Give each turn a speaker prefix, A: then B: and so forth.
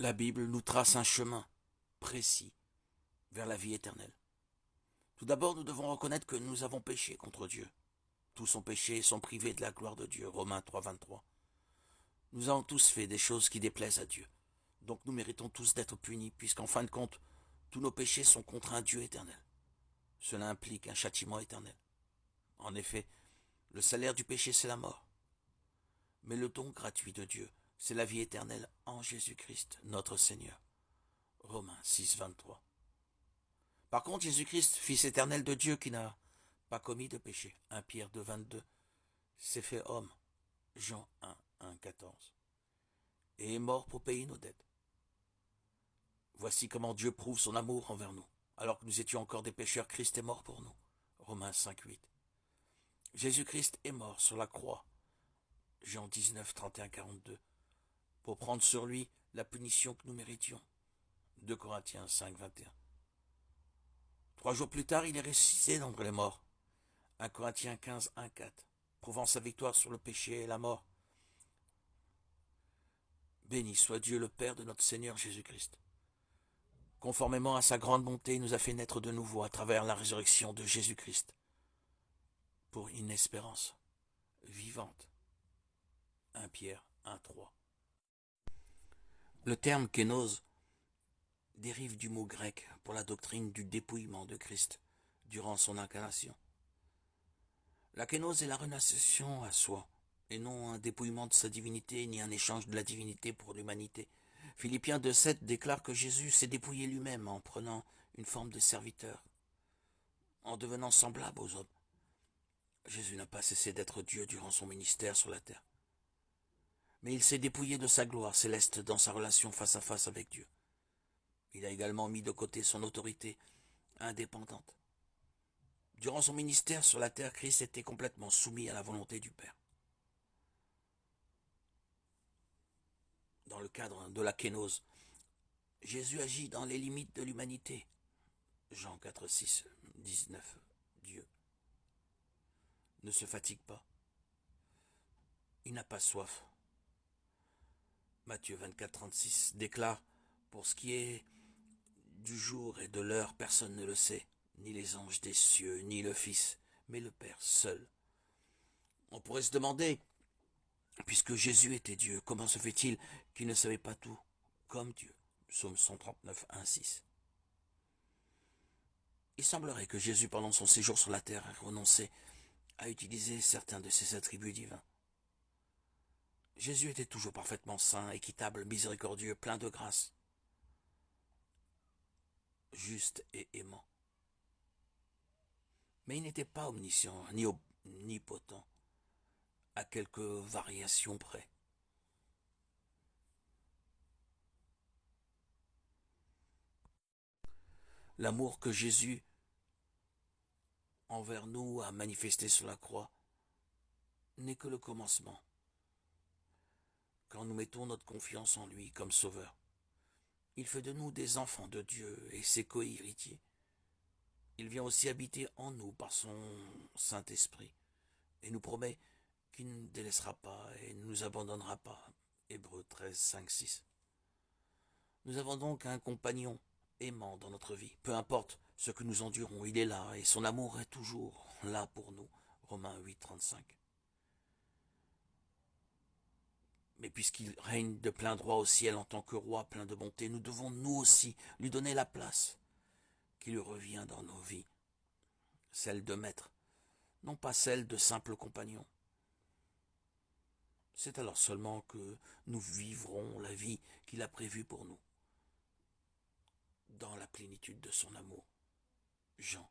A: La Bible nous trace un chemin précis vers la vie éternelle. Tout d'abord, nous devons reconnaître que nous avons péché contre Dieu. Tous ont péché et sont privés de la gloire de Dieu. Romains 3, 23. Nous avons tous fait des choses qui déplaisent à Dieu. Donc nous méritons tous d'être punis, puisqu'en fin de compte, tous nos péchés sont contre un Dieu éternel. Cela implique un châtiment éternel. En effet, le salaire du péché, c'est la mort. Mais le don gratuit de Dieu, c'est la vie éternelle en Jésus-Christ, notre Seigneur. Romains 6, 23. Par contre, Jésus-Christ, Fils éternel de Dieu qui n'a pas commis de péché, 1 Pierre 2, 22, s'est fait homme, Jean 1, 1, 14, et est mort pour payer nos dettes. Voici comment Dieu prouve son amour envers nous. Alors que nous étions encore des pécheurs, Christ est mort pour nous. Romains 5, 8. Jésus-Christ est mort sur la croix, Jean 19, 31, 42, pour prendre sur lui la punition que nous méritions. 2 Corinthiens 5, 21. 3 jours plus tard, il est ressuscité d'entre les morts. 1 Corinthiens 15, 1, 4, prouvant sa victoire sur le péché et la mort. Béni soit Dieu le Père de notre Seigneur Jésus-Christ. Conformément à sa grande bonté, il nous a fait naître de nouveau à travers la résurrection de Jésus-Christ pour une espérance vivante. 1 Pierre 1, 3. Le terme kénose dérive du mot grec pour la doctrine du dépouillement de Christ durant son incarnation. La kénose est la renonciation à soi, et non un dépouillement de sa divinité, ni un échange de la divinité pour l'humanité. Philippiens 2,7 déclare que Jésus s'est dépouillé lui-même en prenant une forme de serviteur, en devenant semblable aux hommes. Jésus n'a pas cessé d'être Dieu durant son ministère sur la terre. Mais il s'est dépouillé de sa gloire céleste dans sa relation face à face avec Dieu. Il a également mis de côté son autorité indépendante. Durant son ministère sur la terre, Christ était complètement soumis à la volonté du Père. Dans le cadre de la kénose, Jésus agit dans les limites de l'humanité. Jean 4, 6, 19. Dieu ne se fatigue pas. Il n'a pas soif. Matthieu 24, 36 déclare: pour ce qui est du jour et de l'heure, personne ne le sait, ni les anges des cieux, ni le Fils, mais le Père seul. On pourrait se demander, puisque Jésus était Dieu, comment se fait-il qu'il ne savait pas tout, comme Dieu? Psaume 139, 1, 6. Il semblerait que Jésus, pendant son séjour sur la terre, ait renoncé à utiliser certains de ses attributs divins. Jésus était toujours parfaitement saint, équitable, miséricordieux, plein de grâce, juste et aimant. Mais il n'était pas omniscient, ni omnipotent, à quelques variations près. L'amour que Jésus envers nous a manifesté sur la croix n'est que le commencement, quand nous mettons notre confiance en lui comme sauveur. Il fait de nous des enfants de Dieu et ses co-héritiers. Il vient aussi habiter en nous par son Saint-Esprit et nous promet qu'il ne nous délaissera pas et ne nous abandonnera pas. Hébreux 13, 5, 6. Nous avons donc un compagnon aimant dans notre vie. Peu importe ce que nous endurons, il est là et son amour est toujours là pour nous. Romains 8, 35. Mais puisqu'il règne de plein droit au ciel en tant que roi plein de bonté, nous devons nous aussi lui donner la place qui lui revient dans nos vies, celle de maître, non pas celle de simple compagnon. C'est alors seulement que nous vivrons la vie qu'il a prévue pour nous, dans la plénitude de son amour. Jean